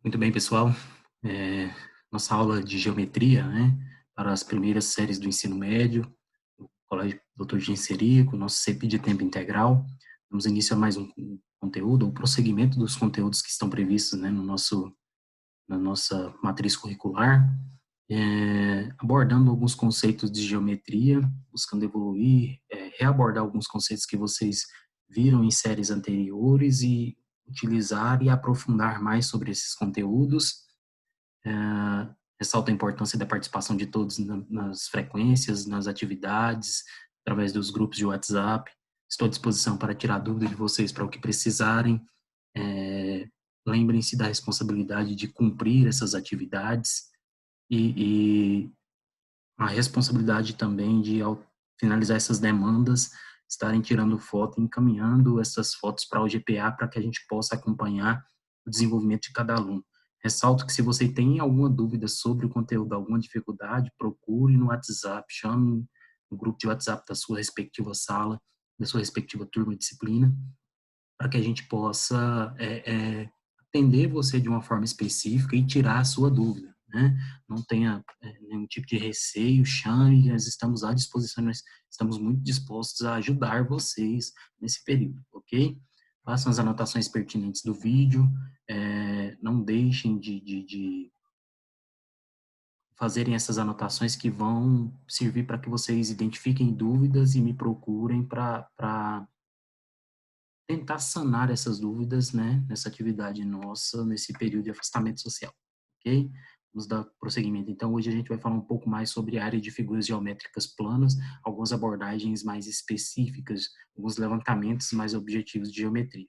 Muito bem, pessoal. Nossa aula de geometria, né, para as primeiras séries do ensino médio, o Colégio Doutor Genserico, nosso CEP de tempo integral. Damos início a mais um conteúdo, o prosseguimento dos conteúdos que estão previstos, né, na nossa matriz curricular, abordando alguns conceitos de geometria, buscando evoluir, reabordar alguns conceitos que vocês viram em séries anteriores e utilizar e aprofundar mais sobre esses conteúdos. Ressalto a importância da participação de todos nas frequências, nas atividades, através dos grupos de WhatsApp. Estou à disposição para tirar dúvidas de vocês para o que precisarem. É, Lembrem-se da responsabilidade de cumprir essas atividades e a responsabilidade também de, ao finalizar essas demandas, estarem tirando foto e encaminhando essas fotos para o GPA para que a gente possa acompanhar o desenvolvimento de cada aluno. Ressalto que se você tem alguma dúvida sobre o conteúdo, alguma dificuldade, procure no WhatsApp, chame no grupo de WhatsApp da sua respectiva sala, da sua respectiva turma de disciplina, para que a gente possa atender você de uma forma específica e tirar a sua dúvida, né? Não tenha nenhum tipo de receio, chame, nós estamos à disposição, nós estamos muito dispostos a ajudar vocês nesse período, ok? Façam as anotações pertinentes do vídeo, não deixem de fazerem essas anotações que vão servir para que vocês identifiquem dúvidas e me procurem para tentar sanar essas dúvidas, né, nessa atividade nossa, nesse período de afastamento social, ok? Vamos dar prosseguimento. Então, hoje a gente vai falar um pouco mais sobre a área de figuras geométricas planas, algumas abordagens mais específicas, alguns levantamentos mais objetivos de geometria.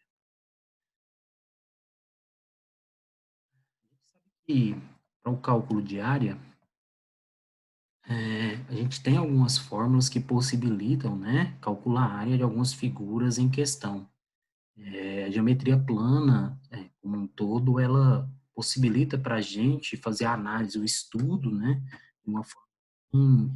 E para o cálculo de área, a gente tem algumas fórmulas que possibilitam, né, calcular a área de algumas figuras em questão. A geometria plana, como um todo, ela possibilita para a gente fazer a análise, o estudo, né, de uma forma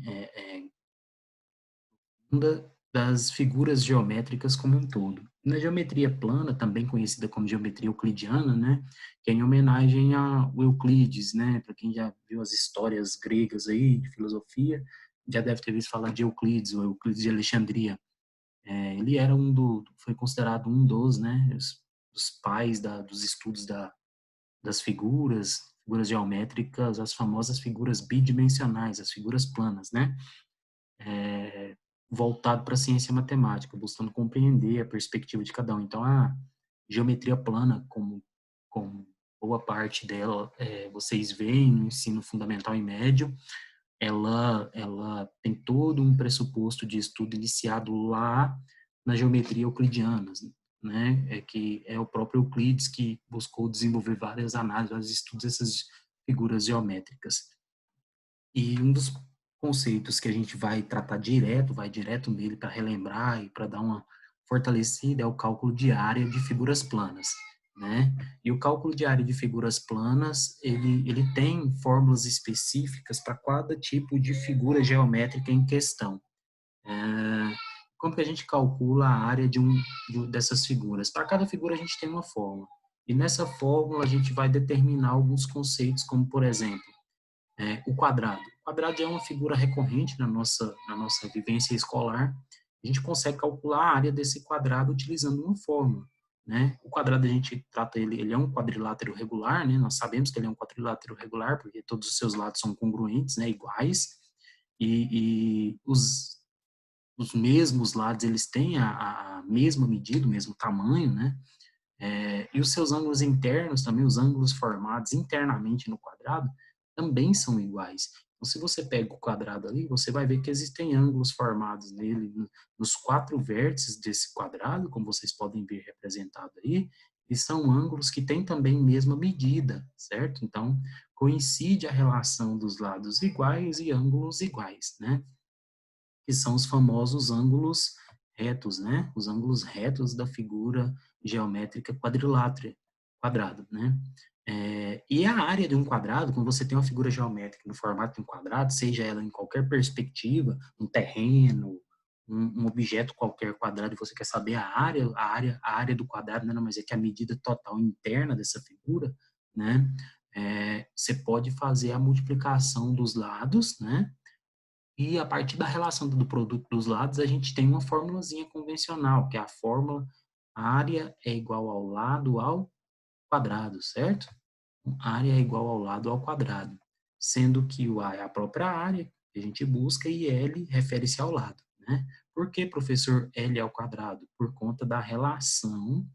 das figuras geométricas como um todo. Na geometria plana, também conhecida como geometria euclidiana, né, que é em homenagem a Euclides, né, para quem já viu as histórias gregas aí de filosofia, já deve ter visto falar de Euclides, ou Euclides de Alexandria. Ele era foi considerado um dos, né, os pais dos estudos das figuras geométricas, as famosas figuras bidimensionais, as figuras planas, né, voltado para a ciência matemática, buscando compreender a perspectiva de cada um. Então, a geometria plana, como boa parte dela vocês veem no ensino fundamental e médio, ela tem todo um pressuposto de estudo iniciado lá na geometria euclidiana, né? Que é o próprio Euclides que buscou desenvolver várias análises, vários estudos dessas figuras geométricas. E um dos conceitos que a gente vai direto nele para relembrar e para dar uma fortalecida é o cálculo de área de figuras planas, né? E o cálculo de área de figuras planas, ele tem fórmulas específicas para cada tipo de figura geométrica em questão. Como que a gente calcula a área dessas figuras? Para cada figura a gente tem uma fórmula. E nessa fórmula a gente vai determinar alguns conceitos, como por exemplo, o quadrado. O quadrado é uma figura recorrente na nossa vivência escolar. A gente consegue calcular a área desse quadrado utilizando uma fórmula, né? O quadrado a gente trata ele é um quadrilátero regular, né? Nós sabemos que ele é um quadrilátero regular porque todos os seus lados são congruentes, né? Iguais e os mesmos lados eles têm a mesma medida, o mesmo tamanho, né? E os seus ângulos internos também, os ângulos formados internamente no quadrado, também são iguais. Então, se você pega o quadrado ali, você vai ver que existem ângulos formados nele, nos quatro vértices desse quadrado, como vocês podem ver representado aí, e são ângulos que têm também mesma medida, certo? Então, coincide a relação dos lados iguais e ângulos iguais, né? Que são os famosos ângulos retos, né? Os ângulos retos da figura geométrica quadrado, né? E a área de um quadrado, quando você tem uma figura geométrica no formato de um quadrado, seja ela em qualquer perspectiva, um terreno, um objeto qualquer quadrado, e você quer saber a área do quadrado, não, mas é que a medida total interna dessa figura, né? Você pode fazer a multiplicação dos lados, né? E a partir da relação do produto dos lados, a gente tem uma formulazinha convencional, que é a fórmula área é igual ao lado ao quadrado, certo? Área é igual ao lado ao quadrado, sendo que o A é a própria área que a gente busca e L refere-se ao lado, né? Por que, professor, L ao quadrado? Por conta da relação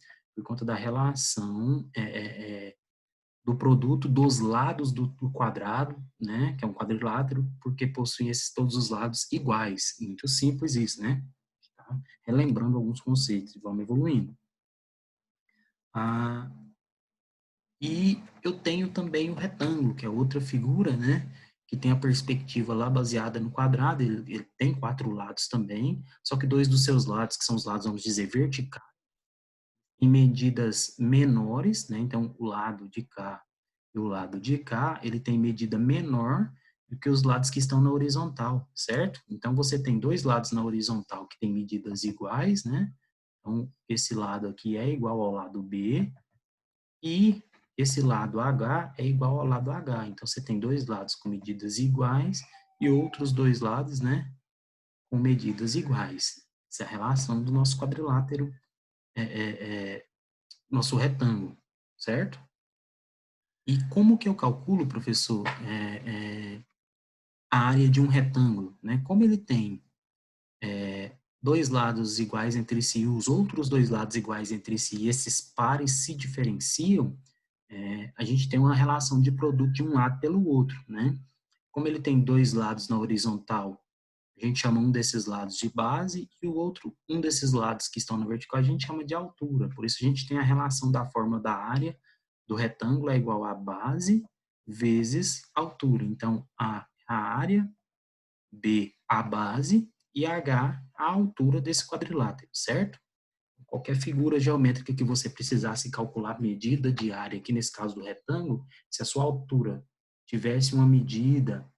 do produto dos lados do quadrado, né? Que é um quadrilátero, porque possui todos os lados iguais. Muito simples isso, né? Tá? Relembrando alguns conceitos, vamos evoluindo. Ah, e eu tenho também o retângulo, que é outra figura, né? Que tem a perspectiva lá baseada no quadrado, ele tem 4 lados também, só que 2 dos seus lados, que são os lados, vamos dizer, verticais, em medidas menores, né? Então, o lado de cá e o lado de cá, ele tem medida menor do que os lados que estão na horizontal, certo? Então, você tem 2 lados na horizontal que têm medidas iguais, né? Então, esse lado aqui é igual ao lado B, e esse lado H é igual ao lado H. Então, você tem 2 lados com medidas iguais e outros 2 lados, né, com medidas iguais. Essa é a relação do nosso quadrilátero, nosso retângulo, certo? E como que eu calculo, professor, a área de um retângulo, né? Como ele tem 2 lados iguais entre si e os outros 2 lados iguais entre si, e esses pares se diferenciam, a gente tem uma relação de produto de um lado pelo outro, né? Como ele tem 2 lados na horizontal, a gente chama um desses lados de base e o outro, um desses lados que estão na vertical, a gente chama de altura. Por isso a gente tem a relação da forma da área do retângulo é igual a base vezes altura. Então, a área, B, a base e H, a altura desse quadrilátero, certo? Qualquer figura geométrica que você precisasse calcular medida de área, aqui nesse caso do retângulo, se a sua altura tivesse uma medida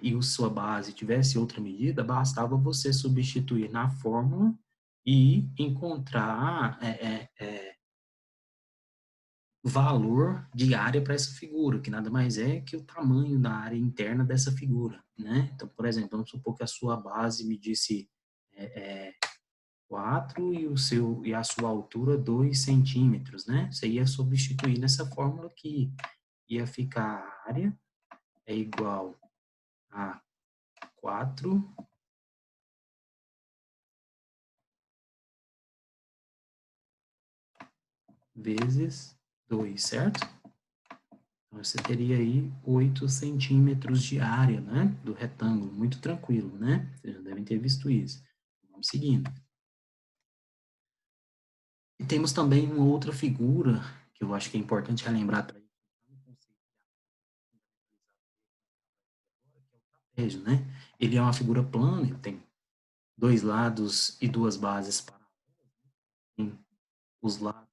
e a sua base tivesse outra medida, bastava você substituir na fórmula e encontrar valor de área para essa figura, que nada mais é que o tamanho da área interna dessa figura, né? Então, por exemplo, vamos supor que a sua base medisse 4 e a sua altura 2 centímetros, né? Você ia substituir nessa fórmula aqui. Ia ficar a área é igual a 4 vezes 2, certo? Então, você teria aí 8 centímetros de área, né? Do retângulo, muito tranquilo, né? Vocês já devem ter visto isso. Vamos seguindo. E temos também uma outra figura que eu acho que é importante relembrar para trapézio, né? Ele é uma figura plana, ele tem 2 lados e 2 bases paralelas, tem os lados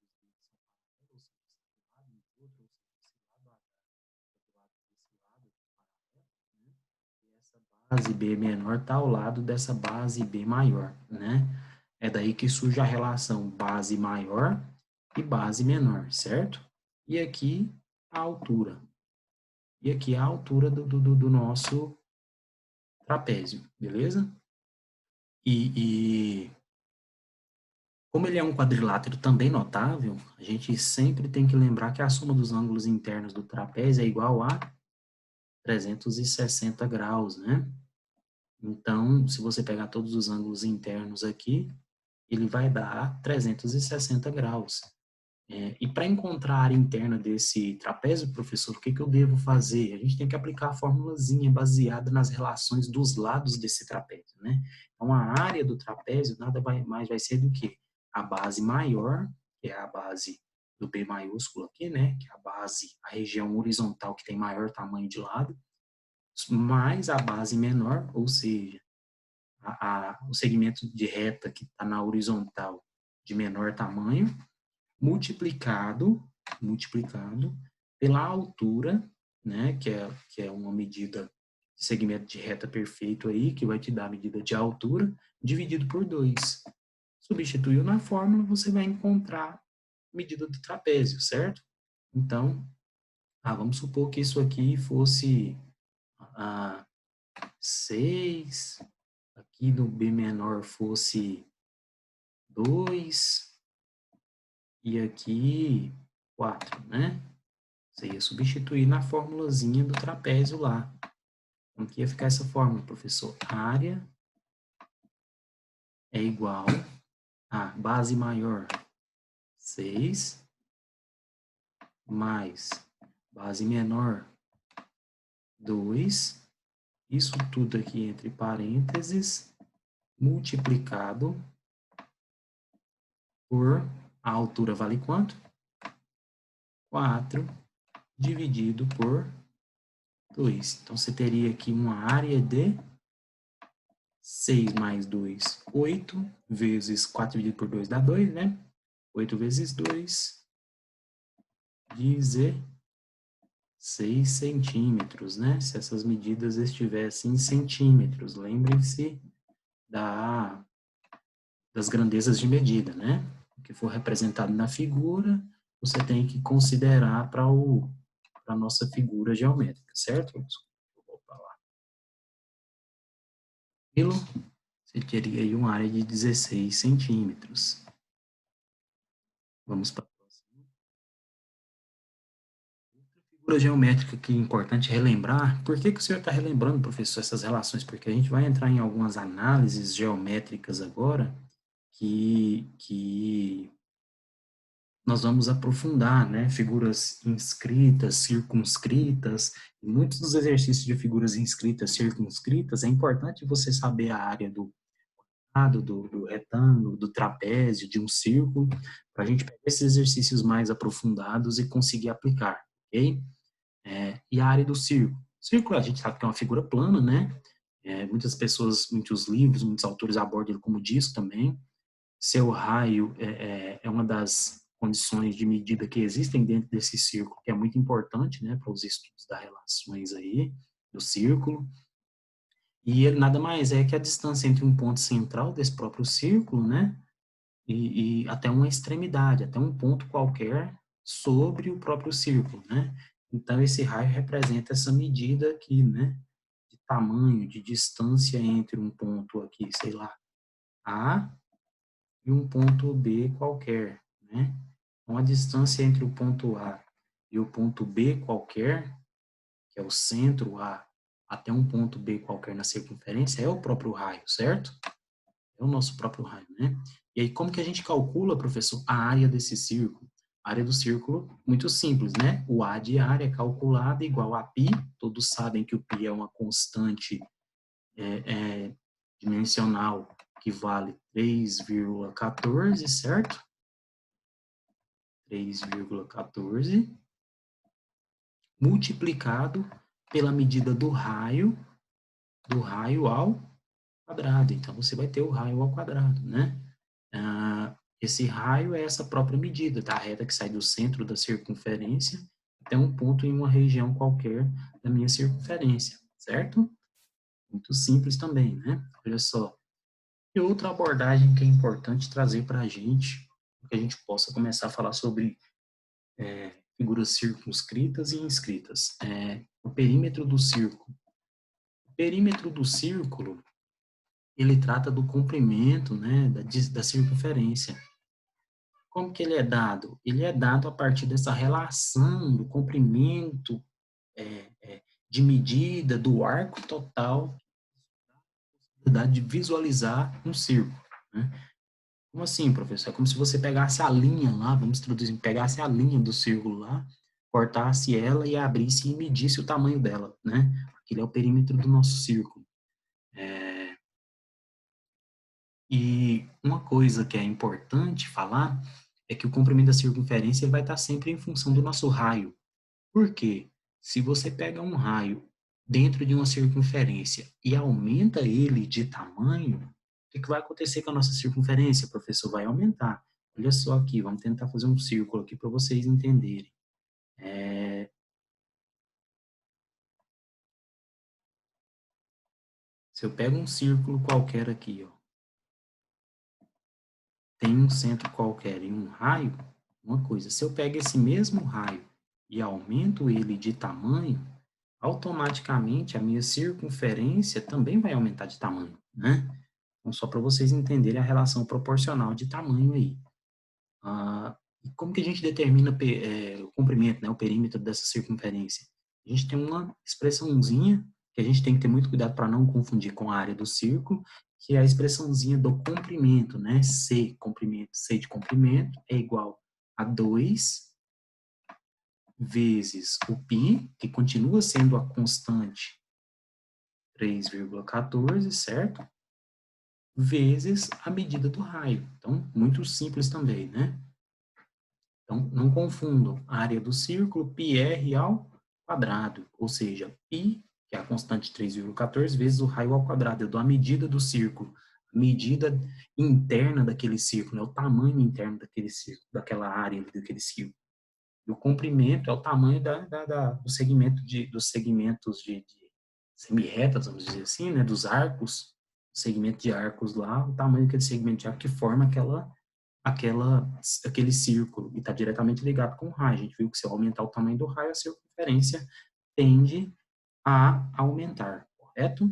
base B menor está ao lado dessa base B maior, né? É daí que surge a relação base maior e base menor, certo? E aqui a altura. E aqui a altura do nosso trapézio, beleza? E como ele é um quadrilátero também notável, a gente sempre tem que lembrar que a soma dos ângulos internos do trapézio é igual a 360 graus, né? Então, se você pegar todos os ângulos internos aqui, ele vai dar 360 graus. E para encontrar a área interna desse trapézio, professor, o que eu devo fazer? A gente tem que aplicar a formulazinha baseada nas relações dos lados desse trapézio, né? Então, a área do trapézio nada mais vai ser do que a base maior, que é a base do B maiúsculo aqui, né? Que é a base, a região horizontal que tem maior tamanho de lado, mais a base menor, ou seja, o segmento de reta que está na horizontal de menor tamanho, multiplicado pela altura, né, que é uma medida de segmento de reta perfeito aí, que vai te dar a medida de altura, dividido por 2. Substituiu na fórmula, você vai encontrar a medida do trapézio, certo? Então, vamos supor que isso aqui fosse 6, aqui no B menor fosse 2 e aqui 4, né? Você ia substituir na formulazinha do trapézio lá. Como que ia ficar essa fórmula, professor? Área é igual a base maior 6 mais base menor 2, isso tudo aqui entre parênteses, multiplicado por, a altura vale quanto? 4 dividido por 2. Então, você teria aqui uma área de 6 mais 2, 8, vezes 4 dividido por 2 dá 2, né? 8 vezes 2, 16 centímetros, né? Se essas medidas estivessem em centímetros. Lembrem-se das grandezas de medida, né? O que for representado na figura, você tem que considerar para a nossa figura geométrica, certo? Vou voltar lá. Você teria aí uma área de 16 centímetros. Vamos para a próxima. Outra figura geométrica que é importante relembrar. Por que o senhor está relembrando, professor, essas relações? Porque a gente vai entrar em algumas análises geométricas agora que nós vamos aprofundar, né? Figuras inscritas, circunscritas. E muitos dos exercícios de figuras inscritas, circunscritas, é importante você saber a área do quadrado, do retângulo, do trapézio, de um círculo, para a gente pegar esses exercícios mais aprofundados e conseguir aplicar, ok? E a área do círculo. Círculo, a gente sabe que é uma figura plana, né? Muitas pessoas, muitos livros, muitos autores abordam ele como disco também. Seu raio é uma das condições de medida que existem dentro desse círculo, que é muito importante, né, para os estudos das relações aí, do círculo. E ele nada mais é que a distância entre um ponto central desse próprio círculo, né, e até uma extremidade, até um ponto qualquer sobre o próprio círculo, né. Então, esse raio representa essa medida aqui, né, de tamanho, de distância entre um ponto aqui, sei lá, A e um ponto B qualquer, né? Então, a distância entre o ponto A e o ponto B qualquer, que é o centro A, até um ponto B qualquer na circunferência, é o próprio raio, certo? É o nosso próprio raio, né? E aí, como que a gente calcula, professor, a área desse círculo? A área do círculo, muito simples, né? O A de área é calculado igual a π, todos sabem que o π é uma constante dimensional que vale 3,14, certo? 3,14 multiplicado pela medida do raio ao quadrado. Então, você vai ter o raio ao quadrado, né? Esse raio é essa própria medida da reta que sai do centro da circunferência até um ponto em uma região qualquer da minha circunferência, certo? Muito simples também, né? Olha só. E outra abordagem que é importante trazer para a gente, que a gente possa começar a falar sobre figuras circunscritas e inscritas. O perímetro do círculo. O perímetro do círculo, ele trata do comprimento, né, da circunferência. Como que ele é dado? Ele é dado a partir dessa relação do comprimento de medida do arco total de visualizar um círculo, né? Como assim, professor? É como se você pegasse a linha lá, vamos traduzir, pegasse a linha do círculo lá, cortasse ela e abrisse e medisse o tamanho dela, né? Aquele é o perímetro do nosso círculo. E uma coisa que é importante falar é que o comprimento da circunferência vai estar sempre em função do nosso raio. Por quê? Se você pega um raio dentro de uma circunferência e aumenta ele de tamanho, o que vai acontecer com a nossa circunferência, professor? Vai aumentar. Olha só aqui, vamos tentar fazer um círculo aqui para vocês entenderem. Se eu pego um círculo qualquer aqui, ó, tem um centro qualquer e um raio, uma coisa. Se eu pego esse mesmo raio e aumento ele de tamanho, automaticamente a minha circunferência também vai aumentar de tamanho, né? Então, só para vocês entenderem a relação proporcional de tamanho aí. E como que a gente determina o comprimento, né, o perímetro dessa circunferência? A gente tem uma expressãozinha que a gente tem que ter muito cuidado para não confundir com a área do círculo, que é a expressãozinha do comprimento, né? C de comprimento é igual a 2 vezes o π, que continua sendo a constante 3,14, certo? Vezes a medida do raio. Então, muito simples também, né? Então, não confundam a área do círculo, πr ao quadrado, ou seja, π, que é a constante 3,14, vezes o raio ao quadrado. Eu dou a medida do círculo, a medida interna daquele círculo, né? O tamanho interno daquele círculo, daquela área daquele círculo. E o comprimento é o tamanho dos segmentos de semi-retas, vamos dizer assim, né? Dos arcos, segmento de arcos lá, o tamanho daquele segmento de arco que forma aquele círculo, e está diretamente ligado com o raio. A gente viu que se eu aumentar o tamanho do raio, a circunferência tende a aumentar, correto?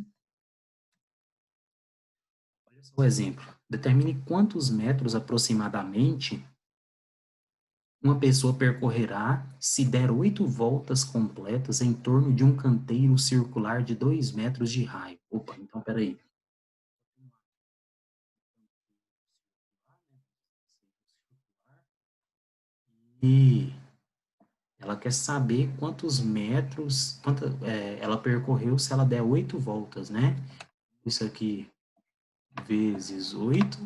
Olha só o exemplo. Determine quantos metros aproximadamente uma pessoa percorrerá se der 8 voltas completas em torno de um canteiro circular de 2 metros de raio. Opa, então peraí. E ela quer saber quantos metros ela percorreu se ela der 8 voltas, né? Isso aqui vezes 8,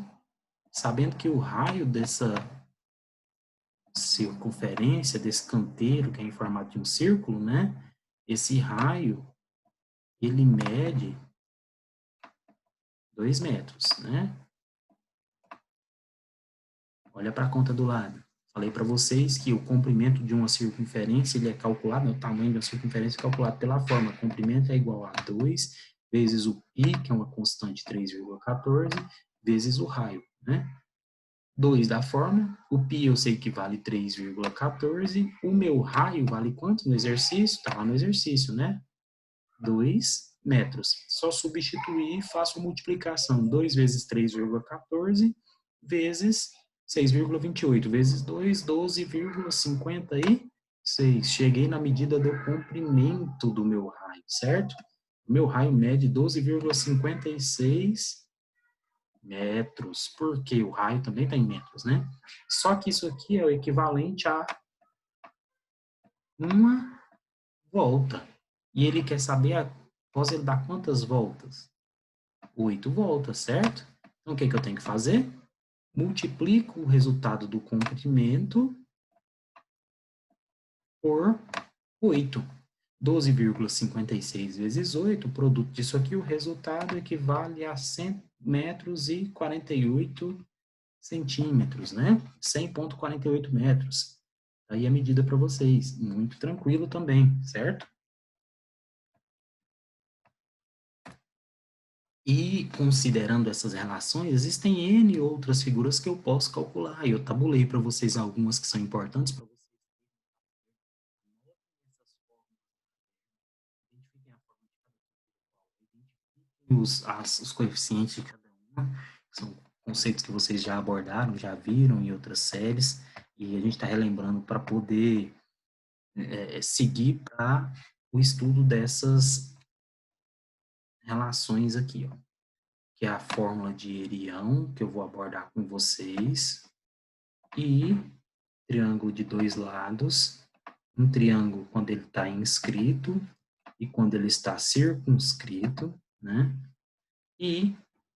sabendo que o raio dessa circunferência, desse canteiro, que é em formato de um círculo, né? Esse raio, ele mede 2 metros, né? Olha para a conta do lado. Falei para vocês que o comprimento de uma circunferência, ele é calculado, né, o tamanho da circunferência é calculado pela forma. O comprimento é igual a 2 vezes o π, que é uma constante 3,14, vezes o raio, né? 2 da forma, o π eu sei que vale 3,14, o meu raio vale quanto no exercício? Está lá no exercício, né? 2 metros. Só substituir e faço multiplicação. 2 vezes 3,14 vezes 6,28 vezes 2, 12,56. Cheguei na medida do comprimento do meu raio, certo? O meu raio mede 12,56 metros, porque o raio também está em metros, né? Só que isso aqui é o equivalente a uma volta. E ele quer saber após ele dar quantas voltas? 8 voltas, certo? Então, o que eu tenho que fazer? Multiplico o resultado do comprimento por 8. 12,56 vezes 8, o produto disso aqui, o resultado equivale a 100 metros e 48 centímetros, né? 100,48 metros. Aí a medida para vocês. Muito tranquilo também, certo? E considerando essas relações, existem N outras figuras que eu posso calcular. E eu tabulei para vocês algumas que são importantes para vocês. Identifiquem a forma de cada figura, os coeficientes de cada uma, que são conceitos que vocês já abordaram, já viram em outras séries, e a gente está relembrando para poder seguir para o estudo dessas relações aqui, ó, que é a fórmula de Erião, que eu vou abordar com vocês, e triângulo de dois lados, um triângulo quando ele está inscrito e quando ele está circunscrito, né? E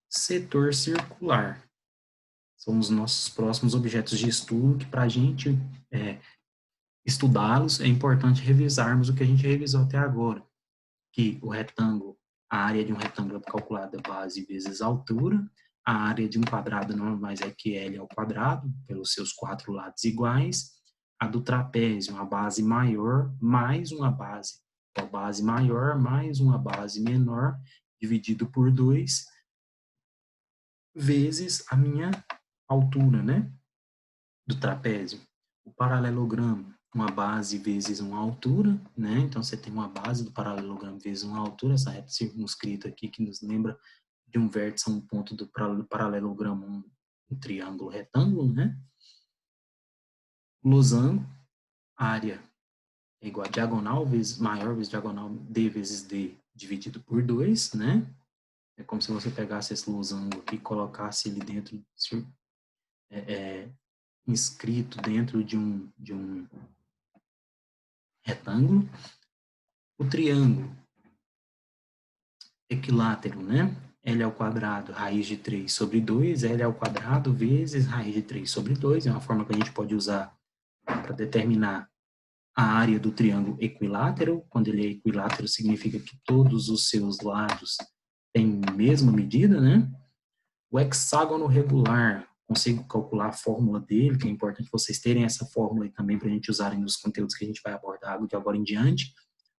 setor circular. São os nossos próximos objetos de estudo que, para a gente estudá-los, é importante revisarmos o que a gente revisou até agora, que o retângulo, a área de um retângulo é calculada base vezes altura, a área de um quadrado não é mais é que L ao quadrado, pelos seus 4 lados iguais, a do trapézio, uma base maior mais uma base, a base maior mais uma base menor, dividido por 2, vezes a minha altura, né, do trapézio. O paralelogramo, uma base vezes uma altura, né? Então, você tem uma base do paralelogramo vezes uma altura, essa reta circunscrita aqui, que nos lembra de um vértice a um ponto do paralelogramo, um triângulo retângulo, né? Losango, área é igual a diagonal vezes maior vezes diagonal D vezes D dividido por 2, né? É como se você pegasse esse losango aqui e colocasse ele dentro, inscrito dentro de um retângulo. O triângulo equilátero, né? L ao quadrado, raiz de 3 sobre 2, L ao quadrado vezes raiz de 3 sobre 2, é uma forma que a gente pode usar para determinar a área do triângulo equilátero. Quando ele é equilátero, significa que todos os seus lados têm a mesma medida, né? O hexágono regular, consigo calcular a fórmula dele, que é importante vocês terem essa fórmula aí também para a gente usarem nos conteúdos que a gente vai abordar de agora em diante.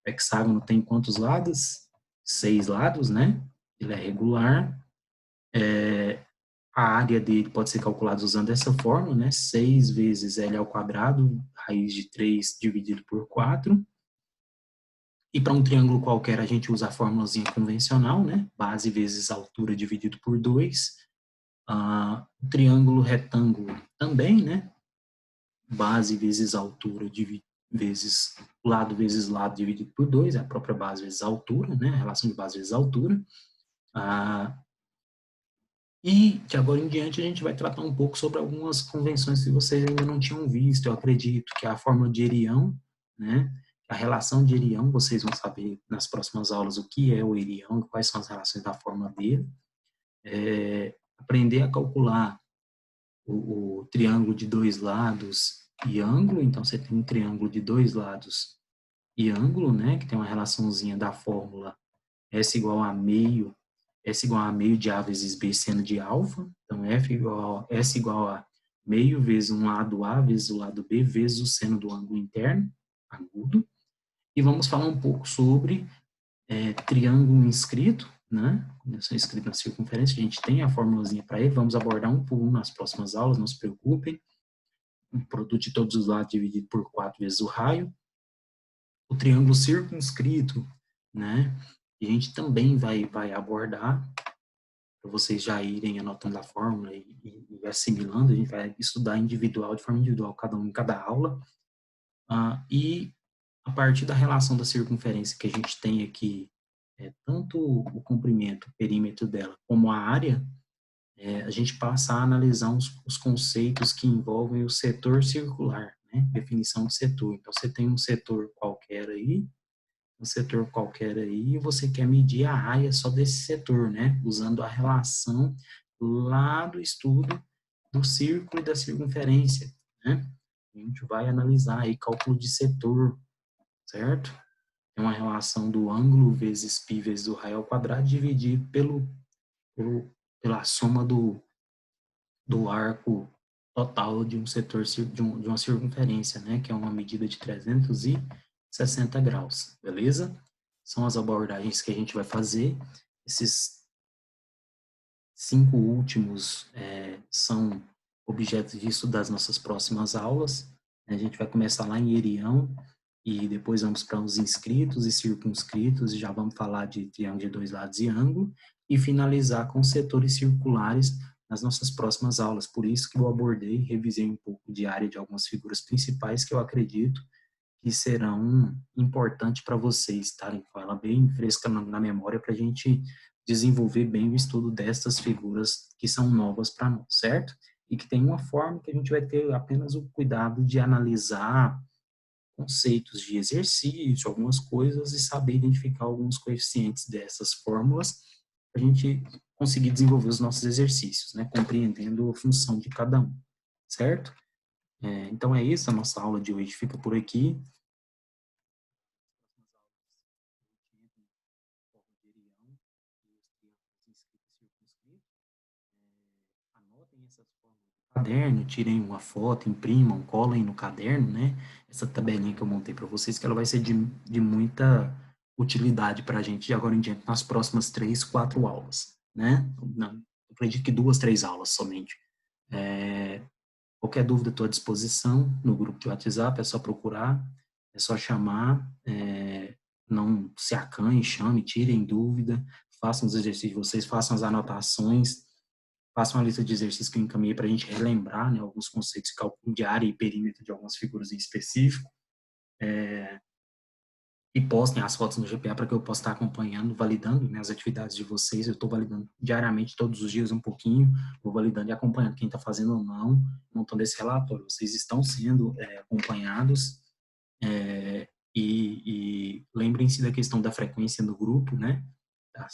O hexágono tem quantos lados? 6 lados, né? Ele é regular. A área dele pode ser calculada usando essa fórmula, né? 6 vezes L ao quadrado, raiz de 3 dividido por 4. E para um triângulo qualquer, a gente usa a fórmulazinha convencional, né? Base vezes altura dividido por 2. Triângulo retângulo também, né? Base vezes altura vezes lado dividido por 2, é a própria base vezes altura, né? A relação de base vezes altura. E de agora em diante a gente vai tratar um pouco sobre algumas convenções que vocês ainda não tinham visto. Eu acredito que a fórmula de Erião, né? A relação de Erião, vocês vão saber nas próximas aulas o que é o Erião, quais são as relações da fórmula dele. Aprender a calcular o triângulo de dois lados e ângulo. Então, você tem um triângulo de dois lados e ângulo, né? Que tem uma relaçãozinha da fórmula S igual a meio, S igual a meio de A vezes B seno de alfa. Então, S igual a meio vezes um lado A vezes o lado B vezes o seno do ângulo interno, agudo. E vamos falar um pouco sobre triângulo inscrito, né? Convenção inscrita na circunferência, a gente tem a formulazinha para ele, vamos abordar um por um nas próximas aulas, não se preocupem. O produto de todos os lados dividido por 4 vezes o raio. O triângulo circunscrito, né? E a gente também vai abordar, para vocês já irem anotando a fórmula e assimilando, a gente vai estudar individual, de forma individual, cada um em cada aula. E a partir da relação da circunferência que a gente tem aqui, tanto o comprimento, o perímetro dela, como a área, a gente passa a analisar os conceitos que envolvem o setor circular, né? Definição de setor. Então, você tem um setor qualquer aí, e você quer medir a área só desse setor, né? Usando a relação lá do estudo do círculo e da circunferência, né? A gente vai analisar aí cálculo de setor, certo? É uma relação do ângulo vezes π vezes o raio ao quadrado dividido pela soma do arco total de um setor, de uma circunferência, né? Que é uma medida de 360 graus, beleza? São as abordagens que a gente vai fazer. Esses 5 últimos são objetos de estudo das nossas próximas aulas. A gente vai começar lá em Erião, e depois vamos para os inscritos e circunscritos, e já vamos falar de triângulo de dois lados e ângulo, e finalizar com setores circulares nas nossas próximas aulas. Por isso que eu abordei e revisei um pouco de área de algumas figuras principais que eu acredito que serão importantes para vocês estarem com ela bem fresca na memória, para a gente desenvolver bem o estudo destas figuras que são novas para nós, certo? E que tem uma forma que a gente vai ter apenas o cuidado de analisar conceitos de exercício, algumas coisas, e saber identificar alguns coeficientes dessas fórmulas para a gente conseguir desenvolver os nossos exercícios, né? Compreendendo a função de cada um, certo? Então é isso, a nossa aula de hoje fica por aqui. Anotem essas fórmulas no caderno, tirem uma foto, imprimam, colem no caderno, né? Essa tabelinha que eu montei para vocês, que ela vai ser de muita utilidade para a gente de agora em diante, nas próximas 3, 4 aulas, né? Não, acredito que 2, 3 aulas somente. Qualquer dúvida, estou à disposição no grupo de WhatsApp, é só procurar, é só chamar, não se acanhe, chame, tirem dúvida, façam os exercícios de vocês, façam as anotações, façam uma lista de exercícios que eu encaminhei para a gente relembrar, né, alguns conceitos de cálculo de área e perímetro de algumas figuras em específico, e postem as fotos no GPA para que eu possa estar acompanhando, validando, né, as atividades de vocês. Eu estou validando diariamente, todos os dias um pouquinho, vou validando e acompanhando quem está fazendo ou não, montando esse relatório. Vocês estão sendo acompanhados, e lembrem-se da questão da frequência no grupo, né,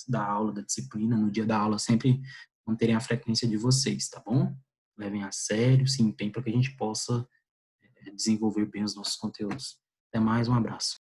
da aula, da disciplina, no dia da aula, sempre manterem a frequência de vocês, tá bom? Levem a sério, se empenhem para que a gente possa desenvolver bem os nossos conteúdos. Até mais, um abraço.